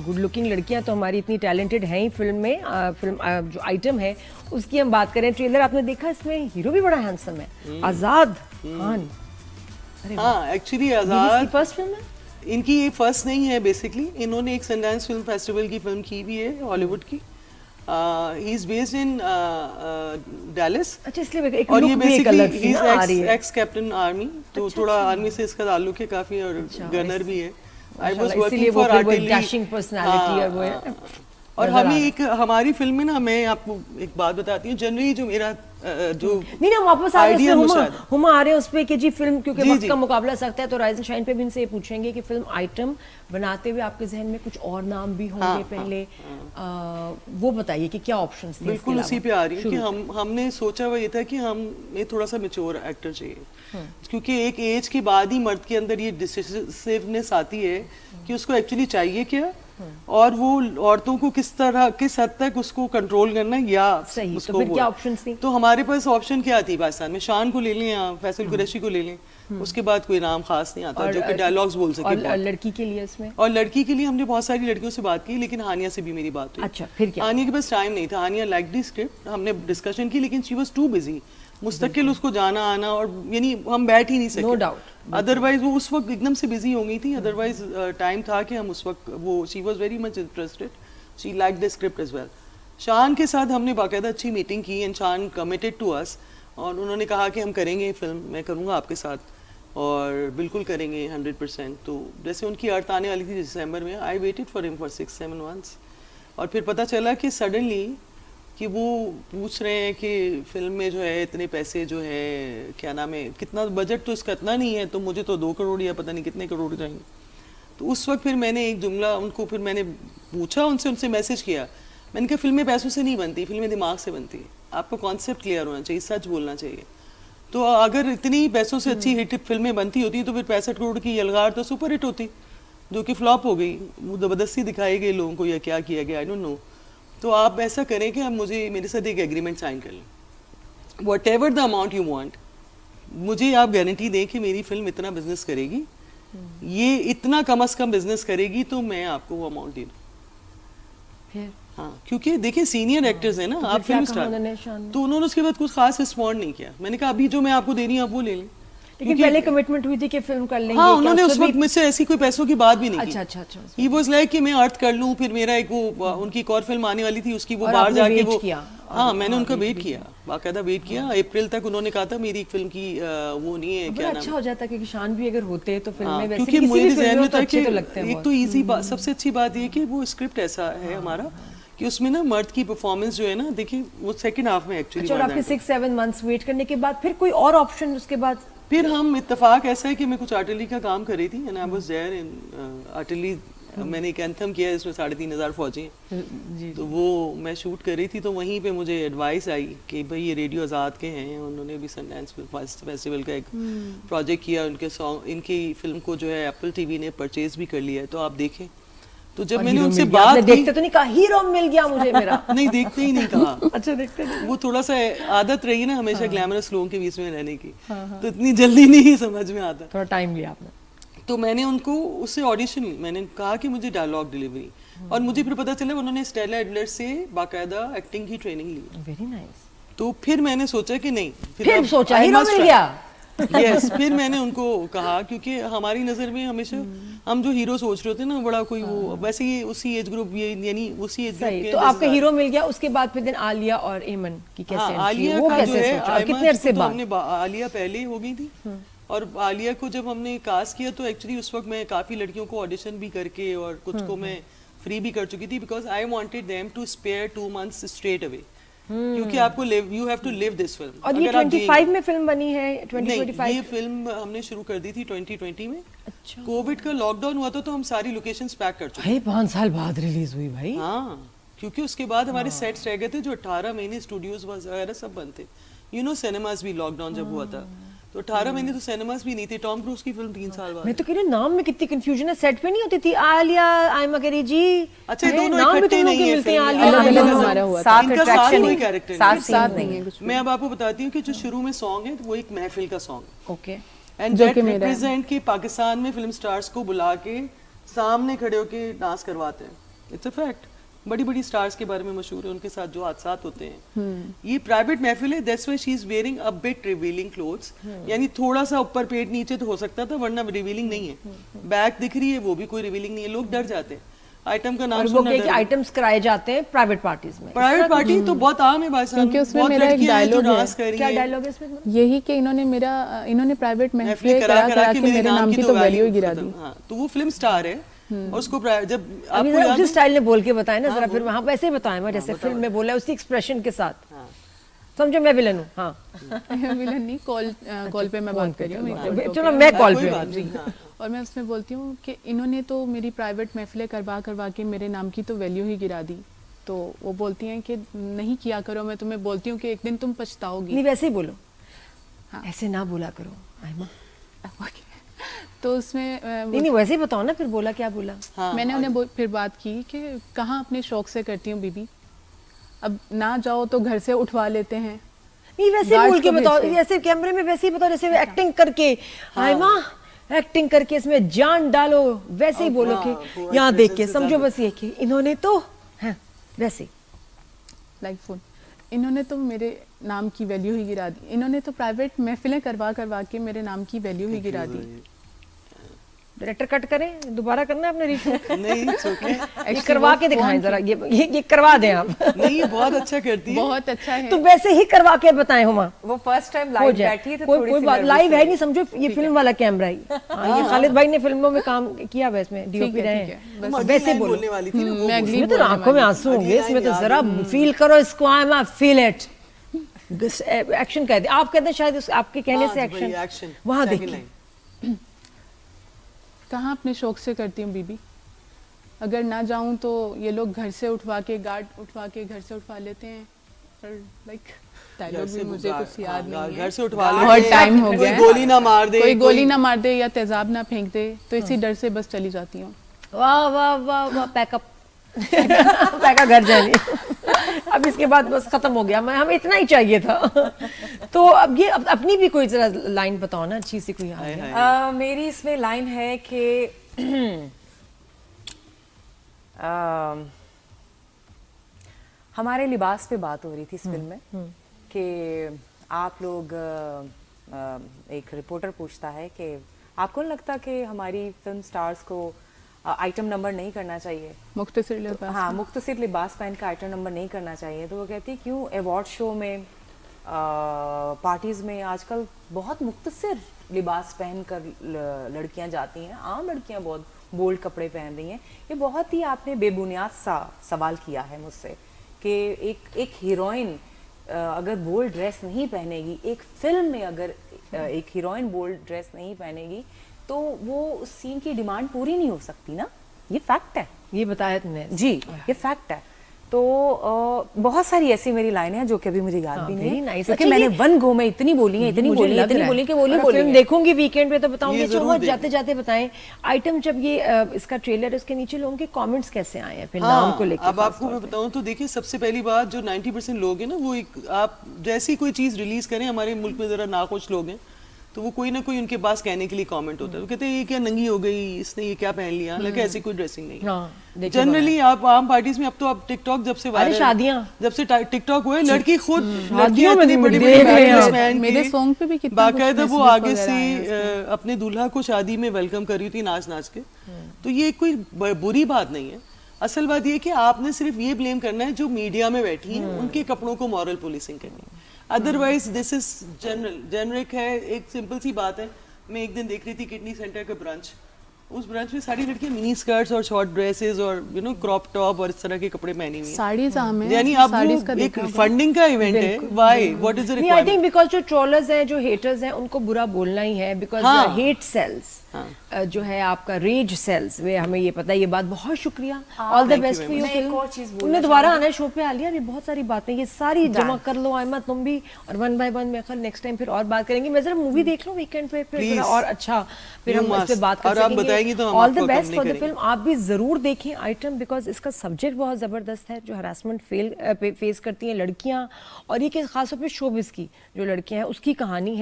Good looking लड़कियां तो हमारी इतनी टैलेंटेड हैं ही फिल्म में। फिल्म जो आइटम है उसकी हम बात करें, ट्रेलर आपने देखा, इसमें हीरो भी बड़ा हैंडसम है, आजाद खान। हाँ, एक्चुअली आजाद फर्स्ट फिल्म है इनकी, ये फर्स्ट नहीं है बेसिकली। इन्होंने एक सनडांस फिल्म फेस्टिवल की फिल्म की भी है हॉलीवुड की। He is based in Dallas. अच्छा, इसलिए एक और लुक ये भी एक अलग सी ना आ रही बेसिकली है। एक्स कैप्टन आर्मी, तो थोड़ा आर्मी से इसका ताल्लुक है काफी, और गनर भी है। आई वाज इसीलिए वर्किंग वो फॉर फिर वो आर्टिलरी। डैशिंग पर्सनालिटी और वो है। और हमें एक हमारी फिल्म में ना, मैं आपको एक बात बताती हूँ, जनरली जो मेरा जो नहीं ना, हम वापस आ रहे idea हैं वो उसमें, शायद। हम आ रहे हैं उस पे कि जी फिल्म, क्योंकि जी, वक्त जी। का मुकाबला सख्त है, तो राइज एंड शाइन पे भी इनसे ये पूछेंगे कि फिल्म आइटम बनाते हुए आपके जहन में कुछ और नाम भी होंगे पहले, वो बताइए कि क्या ऑप्शंस थे। बिल्कुल उसी पे आ रही है कि हमने सोचा वो ये था कि हमें थोड़ा सा मैच्योर एक्टर चाहिए, क्योंकि एक एज के बाद ही मर्द के अंदर ये डिसिसिवनेस आती है कि उसको एक्चुअली चाहिए क्या, और वो औरतों को किस तरह, किस हद तक उसको कंट्रोल करना है, या सही। उसको तो फिर वो- क्या ऑप्शंस थी? तो हमारे पास ऑप्शन क्या थी पाकिस्तान में, शान को ले लें या फैसल कुरैशी को ले लें, उसके बाद कोई नाम खास नहीं आता जो कि डायलॉग्स बोल सके। और लड़की के लिए इसमें, और लड़की के लिए हमने बहुत सारी लड़कियों से बात की, लेकिन हानिया से भी मेरी बात हुई। अच्छा फिर क्या? हानिया के पास टाइम नहीं था, हानिया लाइक दी स्क्रिप्ट, हमने डिस्कशन की, लेकिन शी वाज टू बिजी, मुस्तकिल उसको जाना आना, और यानी हम बैठ ही नहीं सके। No doubt. अदरवाइज वो उस वक्त एकदम से बिजी हो गई थी, अदरवाइज टाइम था कि हम उस वक्त, वो she was very much interested, she like the script as well. Shaan के साथ हमने बाकायदा अच्छी मीटिंग की, एंड शान कमिटेड टू अस, और उन्होंने कहा कि हम करेंगे फिल्म, मैं करूँगा आपके साथ, और बिल्कुल करेंगे 100%। तो जैसे उनकी अर्थ आने वाली थी दिसंबर में, I waited for him for 6-7 months, और फिर पता चला कि सडनली कि वो पूछ रहे हैं कि फिल्म में जो है इतने पैसे जो है, क्या नाम है, कितना बजट तो इसका इतना नहीं है, तो मुझे तो 2 करोड़ या पता नहीं कितने करोड़ चाहिए। तो उस वक्त फिर मैंने एक जुमला उनको, फिर मैंने पूछा उनसे मैसेज किया, मैंने कहा फिल्में पैसों से नहीं बनती, फिल्में दिमाग से बनती है, आपका कॉन्सेप्ट क्लियर होना चाहिए, सच बोलना चाहिए। तो अगर इतनी पैसों से अच्छी हिट फिल्में बनती होती तो फिर 65 करोड़ की यलगार तो सुपर हिट होती, जो कि फ्लॉप हो गई, वो ज़बरदस्ती दिखाई गई लोगों को, या क्या किया गया, आई डोंट नो। तो आप ऐसा करें कि आप मुझे, मेरे साथ एक एग्रीमेंट साइन कर लें, what ever the amount you want, मुझे आप गारंटी दें कि मेरी फिल्म इतना बिजनेस करेगी, ये इतना कम से कम बिजनेस करेगी, तो मैं आपको वो अमाउंट दे दूँ। हाँ, क्योंकि देखिए सीनियर एक्टर्स हैं ना, आप फिल्म स्टार, तो उन्होंने उसके बाद कुछ खास रिस्पॉन्ड नहीं किया। मैंने कहा अभी जो मैं आपको दे रही हूँ आप वो ले लें, लेकिन पहले कमिटमेंट हुई थी कि फिल्म कर लेंगे। हाँ, उन्होंने उस वक्त मुझसे ऐसी कोई पैसों की बात भी नहीं की। अच्छा। ही वाज लाइक कि मैं अर्थ कर लूं, फिर मेरा एक वो उनकी एक और फिल्म आने वाली थी, उसकी वो बाहर जाके वो किया। हाँ, मैंने उनका वेट किया, बाकायदा वेट किया। अप्रैल तक उन्होंने कहा था मेरी फिल्म की वो नहीं है, क्या नाम, अच्छा हो जाता क्योंकि शान भी अगर होते तो फिल्म में वैसे क्योंकि किसी मुझे भी ज़हन में था कि लगते हैं। एक तो इजी बात, सबसे अच्छी बात ये कि वो स्क्रिप्ट ऐसा है हमारा कि उसमें ना मर्द की परफॉर्मेंस जो है ना, देखिए वो सेकंड हाफ में एक्चुअली। अच्छा, और आपके 6-7 मंथ्स वेट करने के बाद फिर कोई और ऑप्शन उसके बाद? फिर हम इत्तेफाक ऐसा है कि मैं कुछ आर्टिलरी का काम कर रही थी, and I was there in artillery. मैंने एक एंथम किया है, इसमें 3500 फौजी हैं, तो वो मैं शूट कर रही थी, तो वहीं पे मुझे एडवाइस आई कि भाई ये रेडियो आज़ाद के हैं, उन्होंने भी सनडांस फेस्टिवल का एक प्रोजेक्ट किया, उनके सॉन्ग, इनकी फिल्म को जो है एप्पल टीवी ने परचेज भी कर लिया है, तो आप देखें। तो जब मैंने उनसे बात की, देखते तो नहीं कहा हीरो मिल गया मुझे मेरा। नहीं, देखते ही नहीं कहा। अच्छा, देखते नहीं। वो थोड़ा सा आदत रही ना हमेशा ग्लैमरस लोगों के बीच में रहने की, तो इतनी जल्दी नहीं समझ में आता, थोड़ा टाइम लिया आपने। तो मैंने उनको उससे ऑडिशन, मैंने कहा कि मुझे डायलॉग डिलीवरी, और मुझे फिर पता चला उन्होंने स्टेला एडलर से बाकायदा एक्टिंग की ट्रेनिंग ली। Very nice. तो फिर मैंने सोचा कि नहीं, फिर सोचा हीरो मिल गया। यस, फिर मैंने उनको कहा, क्योंकि हमारी नज़र में हमेशा हम जो हीरो सोच रहे होते हैं ना, बड़ा कोई वो, वैसे ही उसी एज ग्रुप, ये यानी उसी एज ग्रुप के। तो आपका हीरो मिल गया, उसके बाद फिर दिन आलिया और एमन की कैसे एंट्री? आलिया वो का कैसे जो है, सोचा? कितने अरसे बाद? हमने आलिया पहले हो गई थी, और आलिया को जब हमने कास्ट किया तो एक्चुअली उस वक्त मैं काफ़ी लड़कियों को ऑडिशन भी करके, और कुछ को मैं फ्री भी कर चुकी थी, because I wanted them to spare 2 months straight away, क्योंकि आपको you have to live this film. और ये 25 में फिल्म बनी है? 2025 ये फिल्म हमने शुरू कर दी थी 2020 में। अच्छा, कोविड का लॉकडाउन हुआ था, तो हम सारी लोकेशंस पैक कर चुके। 5 साल बाद रिलीज हुई भाई। हाँ, क्योंकि उसके बाद हमारे सेट्स रह गए थे, जो 18 महीने स्टूडियोज वगैरह सब बंद थे। यू नो, सिनेमास भी लॉकडाउन जब हुआ था, तो 18 महीने तो सिनेमास भी नहीं थे। टॉम क्रूज की फिल्म 3 साल बाद। मैं तो कह रही हूं, नाम में कितनी कंफ्यूजन है। सेट पे नहीं होती थी आलिया, आयमा करी जी। अच्छा, दोनों नाम भी इकट्ठे तुम लोग नहीं के है मिलते हैं, फिल्म में। आलिया अलग-अलग दोनों। हमारा हुआ था। साथ इनका अट्रैक्शन कोई नहीं, कैरेक्टर साथ नहीं है कुछ। मैं अब आपको बताती हूँ कि जो शुरू में सॉन्ग है वो एक महफिल का song, okay, and that represent कि पाकिस्तान में फिल्म स्टार्स को बुला के सामने खड़े होके डांस करवाते हैं। It's a fact. बड़ी बड़ी स्टार्स के बारे में मशहूर है, उनके साथ जो हादसात होते हैं। ये प्राइवेट महफिल है, that's why she is wearing a bit revealing clothes, यानी थोड़ा सा ऊपर पेट नीचे तो हो सकता था, वरना रिवीलिंग नहीं है। बैक दिख रही है, वो भी कोई रिवीलिंग नहीं है। लोग डर जाते हैं आइटम का नाम और वो सुनना। कहे कि आइटम्स कराए जाते हैं प्राइवेट पार्टीज में। प्राइवेट पार्टी तो बहुत आम है भाई साहब, क्योंकि उसमें बहुत मेरा एक लड़कियां हैं जो डायलॉग है। डांस कर रही क्या हैं। डायलॉग है इसमें? यही कि इन्होंने प्राइवेट महफिलें महफिलें करा करा के मेरे नाम की तो वैल्यू ही गिरा दी। हाँ, तो वो फिल्म स्टार है और उसको जब अभी आपको जरा याद उसी है- स्टाइल में बोल के बताएं ना जरा, हाँ, फिर वहाँ वैसे ही बताएं मैं जैसे फिल्म में बोला है, उसी एक्सप्रेशन के साथ। हाँ। समझो मैं विलन हूँ। हाँ विलन नहीं, कॉल पे मैं बात कर रही हूँ। चलो मैं कॉल कोई पे बात हूँ। नहीं, हाँ। और मैं उसमें बोलती हूँ कि इन्होंने तो मेरी प्राइवेट महफिलें करवा करवा के मेरे नाम की तो वैल्यू ही गिरा दी। तो वो बोलती हैं कि नहीं किया करो, मैं तुम्हें बोलती हूँ कि एक दिन तुम पछताओगी। नहीं वैसे ही बोलो। हाँ। ऐसे ना बोला करो आयमा। तो उसमें नहीं नहीं वैसे ही बताओ ना, फिर बोला क्या बोला? हाँ, मैंने उन्हें फिर बात की कि कहाँ अपने शौक से करती हूँ बीबी, अब ना जाओ तो घर से उठवा लेते हैं। नहीं वैसे ही Guards बोल के को बताओ, भेजते। ऐसे कैमरे में वैसे ही बताओ जैसे एक्टिंग करके। आयमा एक्टिंग करके इसमें जान डालो, वैसे ही बोलो कि पूरा यहाँ देख के expression से समझो ज्यादा। बस ये कि इन्होंने तो हाँ वैसे ही। लाइक फोन, इन्होंने तो मेरे नाम की वैल्यू ही गिरा दी। इन्होंने तो प्राइवेट महफिलें करवा करवा के मेरे नाम की वैल्यू ही गिरा दी। डायरेक्टर कट करें, दोबारा करना है अपने रीशूट? नहीं it's okay। ये करवा के दिखाएं जरा, ये करवा दें आप। नहीं ये बहुत अच्छा करती है। बहुत अच्छा है। तो वैसे ही करवा के बताएं हुमा। वो फर्स्ट टाइम हो लाइव जाए बैठी है तो कोई थोड़ी कोई सी बात nervous लाइव है है। नहीं, समझो ये फिल्म वाला कैमरा ही। हाँ, ये खालिद भाई ने फिल्मों में काम किया हुआ है, इसमें डीओपी रहे ठीक हैं। है, हम वैसे अगली बोलो। line बोलने वाली थी ना, वो मैं बोलो। अगली इसमें तो बोलने आंखों में आंसू अगली होंगे, इसमें तो line जरा याद फील करो इसको। I am feel it. Action कहते हैं आप, कहते हैं शायद आपके कहने से हाँ, वही एक्शन action, वहां second देखिए। line। कहाँ अपने शौक से करती हूँ बीबी, अगर ना जाऊं तो ये लोग घर से उठवा के, गार्ड उठवा के घर से उठवा लेते हैं। और लाइक डायलॉग भी मुझे कुछ याद नहीं है, घर से उठवा ले, बहुत टाइम हो कोई गया है। गोली ना मार दे, कोई गोली ना मार दे या तेजाब ना फेंक दे, तो इसी डर से बस चली जाती हूँ। वाह वाह वाह वाह, पैकअप पैका घर जाने। अब इसके बाद बस खत्म हो गया, मैं हमें इतना ही चाहिए था। तो अब ये अपनी भी कोई जरा लाइन बताओ ना अच्छी सी कोई याद है? मेरी इसमें लाइन है कि हमारे लिबास पे बात हो रही थी इस फिल्म में कि आप लोग एक रिपोर्टर पूछता है कि आपको नहीं लगता कि हमारी फिल्म स्टार्स को आइटम नंबर नहीं करना चाहिए? मुख्तसर लिबास। हाँ, मुख्तसर लिबास पहन का आइटम नंबर नहीं करना चाहिए। तो वो कहती है क्यों, अवार्ड शो में पार्टीज में आजकल बहुत मुख्तसर लिबास पहन कर लड़कियां जाती हैं, आम लड़कियां बहुत बोल्ड कपड़े पहन रही हैं। ये बहुत ही आपने बेबुनियाद सा सवाल किया है मुझसे कि एक हीरोइन अगर बोल्ड ड्रेस नहीं पहनेगी, एक फिल्म में अगर एक हीरोइन बोल्ड ड्रेस नहीं पहनेगी तो वो उस सीन की डिमांड पूरी नहीं हो सकती ना। ये फैक्ट है। ये बताया तुमने जी, ये फैक्ट है। तो बहुत सारी ऐसी मेरी लाइनें हैं जो कि अभी मुझे याद भी नहीं है, nice। क्योंकि अच्छा, मैंने ये- वन गो में इतनी बोली है, इतनी मुझे बोली है, लग इतनी रहा है। बोली कि बोली और बोली फिल्म है। देखूंगी वीकेंड पे तो बताऊंगी। ये जरूर चलो देखना। जाते जाते बताएं आइटम, जब ये इसका ट्रेलर है उसके नीचे लोगों के कमेंट्स कैसे आए हैं फिर हाँ, नाम को लेकर? अब आपको मैं बताऊं तो देखिए, सबसे पहली बात जो 90% लोग हैं ना, वो एक आप जैसी कोई चीज रिलीज करें, हमारे मुल्क में जरा नाखुश लोग हैं तो वो कोई ना कोई उनके पास कहने के लिए कमेंट होता है। वो कहते हैं ये क्या नंगी हो गई, इसने ये क्या पहन लिया, हालांकि ऐसी कोई ड्रेसिंग नहीं है। हाँ, देखिए जनरली आप आम पार्टीज में, अब तो आप टिकटॉक जब से वायरल, शादियां। जब से टिकटॉक हुए, लड़की खुद शादियों में इतनी बड़ी देख रहे हैं ड्रेस आप। पहन मेरे के सॉन्ग पे भी कितना बाकायदा कुछ वो messages आगे वगैरह से आए हैं उसमें। अपने दूल्हा को शादी में वेलकम कर रही थी नाच नाच के। तो ये कोई बुरी बात नहीं है। असल बात ये कि आपने सिर्फ ये ब्लेम करना है जो मीडिया में बैठी हैं, उनके कपड़ों को मॉरल पुलिसिंग करनी है। अदरवाइज दिस इज जेनरिक है। एक सिंपल सी बात है, मैं एक दिन देख रही थी किडनी सेंटर का ब्रांच, उस ब्रांच में सारी लड़कियां मिनी स्कर्ट्स और शॉर्ट ड्रेसेस और क्रॉप टॉप और इस तरह के कपड़े पहनी हुई हैं। साड़ीज आम है, यानी अब साड़ीज का वो एक देखा होगा। फंडिंग का इवेंट है। व्हाई, व्हाट इज द नहीं, आई रिक्वायरमेंट? थिंक बिकॉज जो ट्रोलर्स हैं, जो हेटर्स हैं, उनको बुरा बोलना ही है, बिकॉज हाँ। हेट सेल्स जो है आपका रेज सेल्स, वे हमें ये पता है। ये बात बहुत शुक्रिया, all the Thank you best very for your much। मैं एक फिल्म। और चीज़ बोलना तुमने दोबारा आना है शो पे, आलिया, ये बहुत सारी बातें, ये सारी जमा कर लो आयमा तुम भी, और वन बाय वन में कल नेक्स्ट टाइम फिर और बात करेंगे। मैं जरा मूवी देख लूं वीकेंड पे, फिर जरा Please। और अच्छा फिर You हम इस पे must। बात कर और आप सकेंगे। बताएंगी तो हम ऑल द आपको बेस्ट accompany फॉर द करेंगे। फिल्म। आप भी जरूर देखें आइटम, बिकॉज इसका सब्जेक्ट बहुत जबरदस्त है, जो हरासमेंट फेस करती हैं लड़कियां, और ये कि खासतौर पर शोबिस की जो लड़कियां हैं उसकी कहानी है।